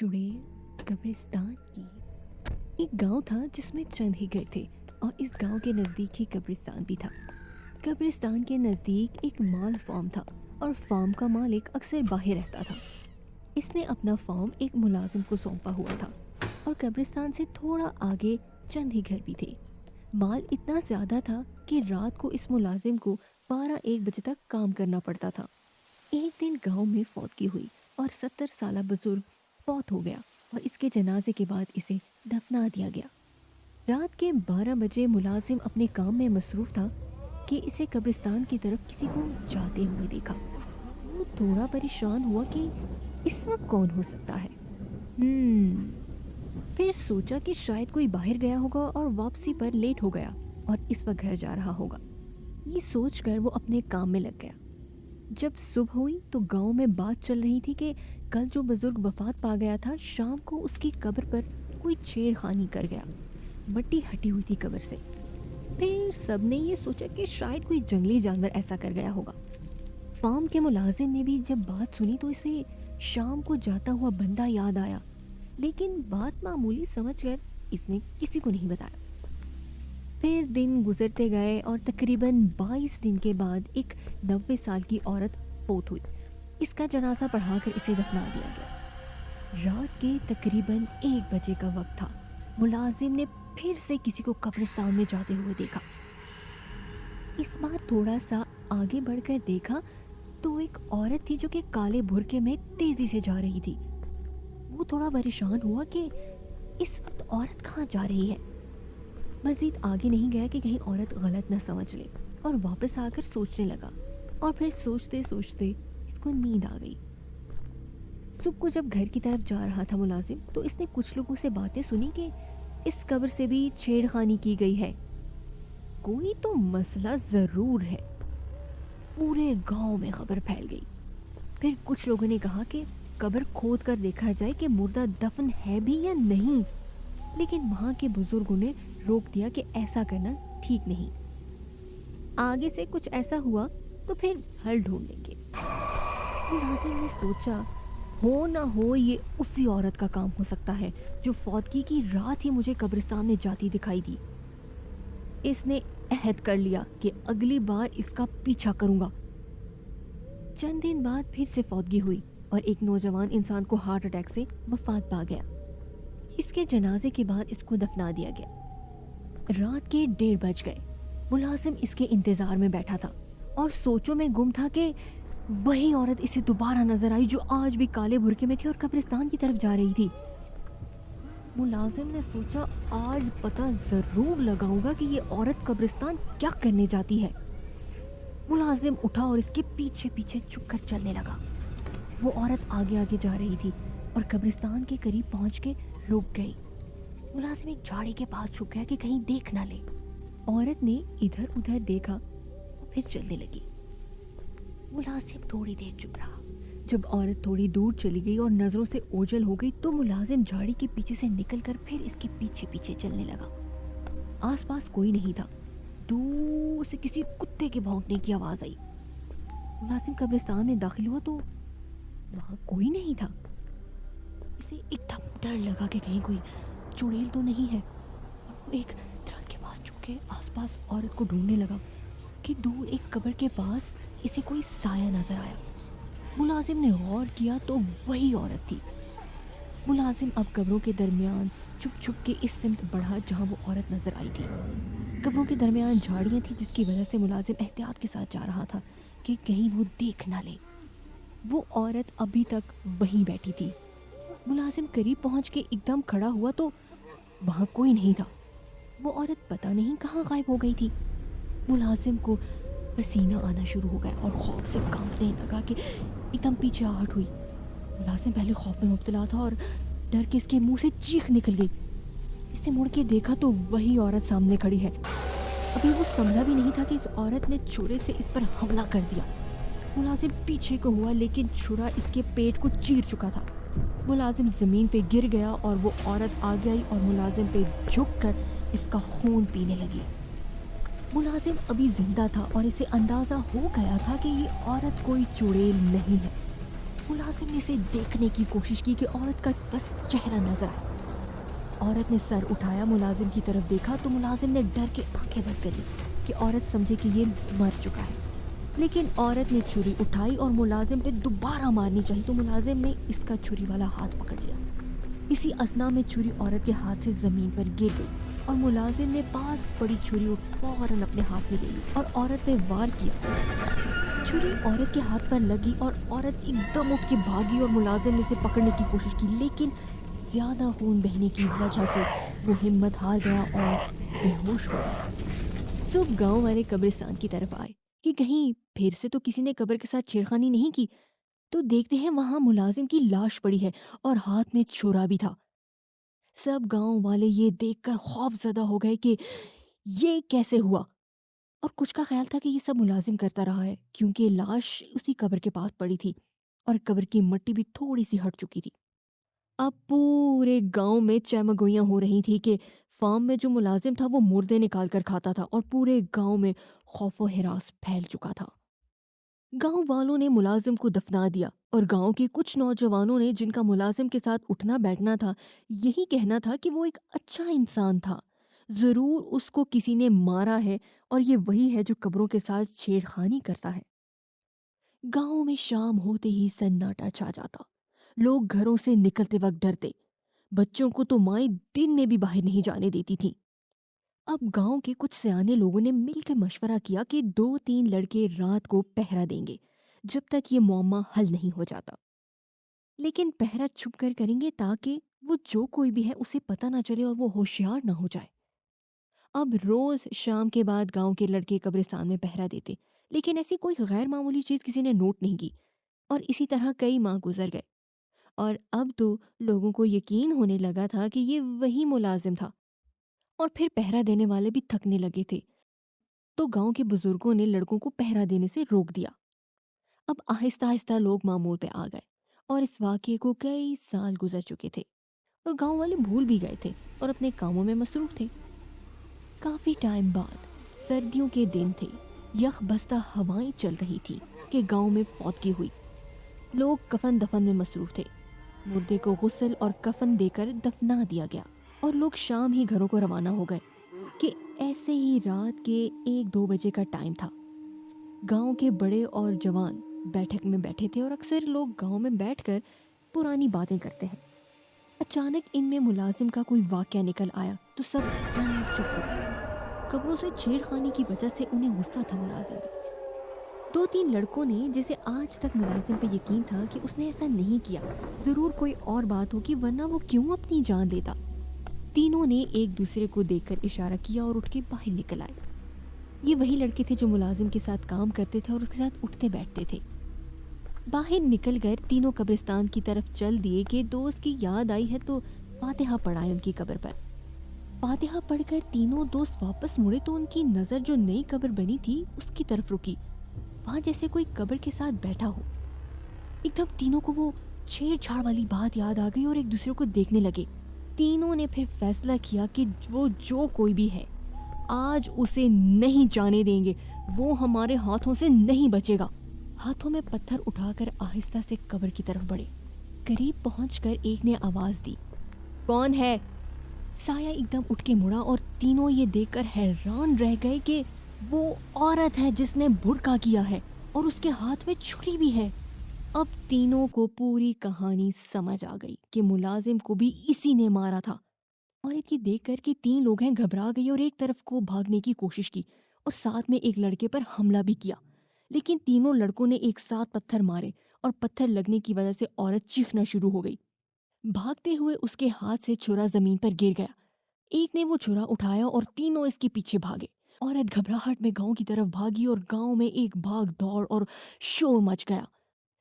चुड़ैल कब्रिस्तान की। एक गांव था जिसमें चंद ही घर थे और इस गांव के नज़दीक ही कब्रिस्तान भी था। कब्रिस्तान के नज़दीक एक माल फार्म था और फार्म का मालिक अक्सर बाहर रहता था। इसने अपना फार्म एक मुलाजिम को सौंपा हुआ था और कब्रिस्तान से थोड़ा आगे चंद ही घर भी थे। माल इतना ज़्यादा था कि रात को इस मुलाजिम को 12-1 बजे तक काम करना पड़ता था। एक दिन गांव में फौतगी हुई और 70 साला बुजुर्ग फौत हो गया और इसके जनाजे के बाद इसे दफना दिया गया। रात के 12 बजे मुलाजिम अपने काम में मसरूफ था कि इसे कब्रिस्तान की तरफ किसी को जाते हुए देखा। वो थोड़ा परेशान हुआ कि इस वक्त कौन हो सकता है। फिर सोचा कि शायद कोई बाहर गया होगा और वापसी पर लेट हो गया और इस वक्त घर जा रहा होगा। ये सोचकर वो अपने काम में लग गया। जब सुबह हुई तो गांव में बात चल रही थी कि कल जो बुजुर्ग वफात पा गया था, शाम को उसकी कब्र पर कोई छेड़खानी कर गया। मट्टी हटी हुई थी कब्र से। फिर सबने ये सोचा कि शायद कोई जंगली जानवर ऐसा कर गया होगा। फार्म के मुलाजिम ने भी जब बात सुनी तो इसे शाम को जाता हुआ बंदा याद आया, लेकिन बात मामूली समझकर इसने किसी को नहीं बताया। फिर दिन गुजरते गए और तकरीबन 22 दिन के बाद एक 90 साल की औरत फौत हुई। इसका जनाजा पढ़ाकर इसे दफना दिया गया। रात के तकरीबन 1 बजे का वक्त था। मुलाजिम ने फिर से किसी को कब्रिस्तान में जाते हुए देखा। इस बार थोड़ा सा आगे बढ़कर देखा तो एक औरत थी जो कि काले बुर्के में तेजी से जा रही थी। वो थोड़ा परेशान हुआ कि इस वक्त औरत कहाँ जा रही है। मज़ीद आगे नहीं गया कि कहीं औरत गलत न समझ ले और वापस आकर सोचने लगा और फिर सोचते सोचते इसको नींद आ गई। सुबह को जब घर की तरफ जा रहा था मुलाजिम तो इसने कुछ लोगों से बातें सुनी कि इस कब्र से भी छेड़खानी की गई है। कोई तो मसला ज़रूर है। पूरे गांव में खबर फैल गई। फिर कुछ लोगों ने कहा कि कब्र खोद कर देखा जाए कि मुर्दा दफन है भी या नहीं, लेकिन वहाँ के बुजुर्गों ने रोक दिया कि ऐसा करना ठीक नहीं। आगे से कुछ ऐसा हुआ तो फिर हल ढूंढ लेंगे। मुलाजिम ने सोचा हो ना हो ये उसी औरत का काम हो सकता है जो फौतगी की रात ही मुझे कब्रिस्तान में जाती दिखाई दी। इसने अहद कर लिया कि अगली बार इसका पीछा करूंगा। चंद दिन बाद फिर से फौतगी हुई और एक नौजवान इंसान को हार्ट अटैक से वफात पा गया। इसके जनाजे के बाद इसको दफना दिया गया। रात के 1:30 बज गए। मुलाजिम इसके इंतजार में बैठा था और सोचों में गुम था कि वही औरत इसे दोबारा नजर आई जो आज भी काले बुर्के में थी और कब्रिस्तान की तरफ जा रही थी। मुलाजिम ने सोचा आज पता जरूर लगाऊंगा कि ये औरत कब्रिस्तान क्या करने जाती है। मुलाजिम उठा और इसके पीछे पीछे चुप कर चलने लगा। वो औरत आगे आगे जा रही थी और कब्रिस्तान के करीब पहुंच के रुक गई। मुलाजिम एक झाड़ी के पास छुप गया कि कहीं देख ना ले। औरत ने इधर उधर देखा और फिर चलने लगी। मुलाजिम थोड़ी देर चुप रहा। जब औरत थोड़ी दूर चली गई और नजरों से ओझल हो गई तो मुलाजिम झाड़ी के पीछे से निकलकर फिर इसके पीछे पीछे चलने लगा। आसपास कोई नहीं था। दूर से किसी कुत्ते के भौंकने की आवाज आई। मुलाजिम कब्रिस्तान में दाखिल हुआ तो वहां कोई नहीं था। इसे एकदम डर लगा कि कहीं कोई चुड़ैल तो नहीं है और वो एक दरख्त के पास छुप के आसपास औरत को ढूंढने लगा कि दूर एक कब्र के पास इसे कोई साया नजर आया। मुलाजिम ने गौर किया तो वही औरत थी। मुलाजिम अब कब्रों के दरमियान छुप छुप के इस सिमत बढ़ा जहां वो औरत नजर आई थी। कब्रों के दरमियान झाड़ियां थी जिसकी वजह से मुलाजिम एहतियात के साथ जा रहा था कि कहीं वो देख ना ले। वो औरत अभी तक वहीं बैठी थी। मुलाजिम करीब पहुंच के एकदम खड़ा हुआ तो वहां कोई नहीं था। वो औरत पता नहीं कहाँ गायब हो गई थी। मुलाजिम को पसीना आना शुरू हो गया और खौफ से कांपने लगा कि एकदम पीछे आहट हुई। मुलाजिम पहले खौफ में मुब्तला था और डर के इसके मुंह से चीख निकल गई। इसने मुड़ के देखा तो वही औरत सामने खड़ी है। अभी वो समझा भी नहीं था कि इस औरत ने छुरे से इस पर हमला कर दिया। मुलाजिम पीछे को हुआ लेकिन छुरा इसके पेट को चीर चुका था। मुलाजिम ज़मीन पे गिर गया और वो औरत आगे आई और मुलाजिम पे झुककर इसका खून पीने लगी। मुलाजिम अभी जिंदा था और इसे अंदाज़ा हो गया था कि ये औरत कोई चुड़ैल नहीं है। मुलाजिम ने इसे देखने की कोशिश की कि औरत का बस चेहरा नजर आए। औरत ने सर उठाया, मुलाजिम की तरफ देखा तो मुलाजिम ने डर के आंखें बंद कर ली कि औरत समझे कि ये मर चुका है। लेकिन औरत ने छुरी उठाई और मुलाजिम पे दोबारा मारनी चाहिए तो मुलाजिम ने इसका छुरी वाला हाथ पकड़ लिया। इसी असना में छुरी औरत के हाथ से जमीन पर गिर गई और मुलाजिम ने पास पड़ी छुरी फौरन अपने हाथ में ले ली और औरत पे वार किया। छुरी औरत के हाथ पर लगी और औरत एकदम उठ के भागी और मुलाजिम ने इसे पकड़ने की कोशिश की, लेकिन ज्यादा खून बहने की वजह से वो हिम्मत हार गया और बेहोश हो गया। सब गांव वाले कब्रिस्तान की तरफ आए कि कहीं फिर से तो किसी ने कब्र के साथ छेड़खानी नहीं की। तो देखते हैं वहां मुलाजिम की लाश पड़ी है और हाथ में छुरा भी था। सब गांव वाले ये देखकर खौफजदा हो गए कि ये कैसे हुआ, और कुछ का ख्याल था कि ये सब मुलाजिम करता रहा है क्योंकि लाश उसी कब्र के पास पड़ी थी और कब्र की मिट्टी भी थोड़ी सी हट चुकी थी। अब पूरे गांव में चमगोइयां हो रही थी कि फार्म में जो मुलाजिम था वो मुर्दे निकाल कर खाता था और पूरे गांव में खौफो हिरास फैल चुका था। गांव वालों ने मुलाजिम को दफना दिया और गांव के कुछ नौजवानों ने, जिनका मुलाजिम के साथ उठना बैठना था, यही कहना था कि वो एक अच्छा इंसान था, जरूर उसको किसी ने मारा है और ये वही है जो कब्रों के साथ छेड़खानी करता है। गांव में शाम होते ही सन्नाटा छा जाता। लोग घरों से निकलते वक्त डरते। बच्चों को तो माएं दिन में भी बाहर नहीं जाने देती थीं। अब गांव के कुछ सयाने लोगों ने मिलकर मशवरा किया कि 2-3 लड़के रात को पहरा देंगे जब तक ये मुअम्मा हल नहीं हो जाता। लेकिन पहरा छुप कर करेंगे ताकि वो जो कोई भी है उसे पता ना चले और वो होशियार ना हो जाए। अब रोज शाम के बाद गांव के लड़के कब्रिस्तान में पहरा देते, लेकिन ऐसी कोई गैर मामूली चीज किसी ने नोट नहीं की। और इसी तरह कई माह गुजर गए और अब तो लोगों को यकीन होने लगा था कि ये वही मुलाजिम था। और फिर पहरा देने वाले भी थकने लगे थे, तो गांव के बुजुर्गों ने लड़कों को पहरा देने से रोक दिया। अब आहिस्ता आहिस्ता लोग मामूल पे आ गए और इस वाक़ये को कई साल गुजर चुके थे और गांव वाले भूल भी गए थे और अपने कामों में मसरूफ थे। काफी टाइम बाद सर्दियों के दिन थे, यख बस्ता हवाएं चल रही थी कि गांव में फौतगी हुई। लोग कफन दफन में मसरूफ थे। मुर्दे को गुस्ल और कफन देकर दफना दिया गया और लोग शाम ही घरों को रवाना हो गए कि ऐसे ही रात के 1-2 बजे का टाइम था। गांव के बड़े और जवान बैठक में बैठे थे और अक्सर लोग गांव में बैठकर पुरानी बातें करते हैं। अचानक इनमें मुलाजिम का कोई वाकया निकल आया तो सब एकदम चुप हो गए। कब्रों से छेड़खानी की वजह से उन्हें गुस्सा था मुलाजिम पे। 2-3 लड़कों ने, जिसे आज तक मुलाजिम पे यकीन था कि उसने ऐसा नहीं किया, जरूर कोई और बात होगी वरना वो क्यों अपनी जान लेता, तीनों ने एक दूसरे को देखकर इशारा किया और उठ के बाहर निकल आए। ये वही लड़के थे जो मुलाजिम के साथ काम करते थे और उसके साथ उठते बैठते थे। बाहर निकल कर तीनों कब्रिस्तान की तरफ चल दिए कि दोस्त की याद आई है तो फातिहा पढ़ाए उनकी कब्र पर। फातिहा पढ़कर तीनों दोस्त वापस मुड़े तो उनकी नज़र जो नई कब्र बनी थी उसकी तरफ रुकी। वहाँ जैसे कोई कब्र के साथ बैठा हो। एकदम तीनों को वो छेड़छाड़ वाली बात याद आ गई और एक दूसरे को देखने लगे। तीनों ने फिर फैसला किया कि वो जो कोई भी है आज उसे नहीं जाने देंगे, वो हमारे हाथों से नहीं बचेगा। हाथों में पत्थर उठाकर आहिस्ता से कब्र की तरफ बढ़े। करीब पहुंचकर एक ने आवाज दी, कौन है? साया एकदम उठ के मुड़ा और तीनों ये देखकर हैरान रह गए कि वो औरत है जिसने बुर्का किया है और उसके हाथ में छुरी भी है। अब तीनों को पूरी कहानी समझ आ गई कि मुलाजिम को भी इसी ने मारा था। औरत ये देख कर कि 3 लोग हैं घबरा गई और एक तरफ को भागने की कोशिश की और साथ में एक लड़के पर हमला भी किया, लेकिन तीनों लड़कों ने एक साथ पत्थर मारे और पत्थर लगने की वजह से औरत चीखना शुरू हो गई। भागते हुए उसके हाथ से छुरा जमीन पर गिर गया। एक ने वो छुरा उठाया और तीनों इसके पीछे भागे। औरत घबराहट में गांव की तरफ भागी और गांव में एक भाग दौड़ और शोर मच गया।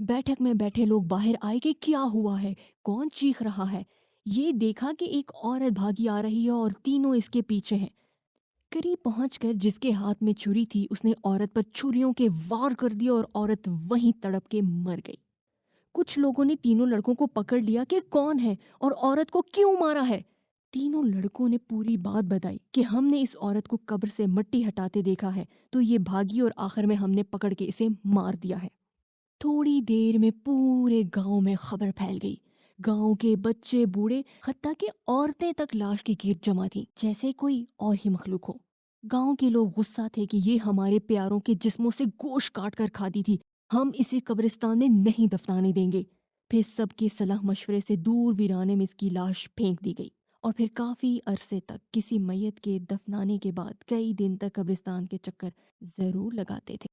बैठक में बैठे लोग बाहर आए कि क्या हुआ है, कौन चीख रहा है। ये देखा कि एक औरत भागी आ रही है और तीनों इसके पीछे हैं। करीब पहुंचकर जिसके हाथ में छुरी थी उसने औरत पर छुरियों के वार कर दिया और औरत वहीं तड़प के मर गई। कुछ लोगों ने तीनों लड़कों को पकड़ लिया कि कौन है और औरत को क्यों मारा है। तीनों लड़कों ने पूरी बात बताई कि हमने इस औरत को कब्र से मिट्टी हटाते देखा है तो ये भागी और आखिर में हमने पकड़ के इसे मार दिया है। تھوڑی دیر میں پورے گاؤں میں خبر پھیل گئی۔ گاؤں کے بچے بوڑھے حتیٰ کہ عورتیں تک لاش کی گرد جمع تھیں، جیسے کوئی اور ہی مخلوق ہو۔ گاؤں کے لوگ غصہ تھے کہ یہ ہمارے پیاروں کے جسموں سے گوشت کاٹ کر کھاتی تھی، ہم اسے قبرستان میں نہیں دفنانے دیں گے۔ پھر سب کے صلاح مشورے سے دور ویرانے میں اس کی لاش پھینک دی گئی، اور پھر کافی عرصے تک کسی میت کے دفنانے کے بعد کئی دن تک قبرستان کے چکر ضرور لگاتے تھے۔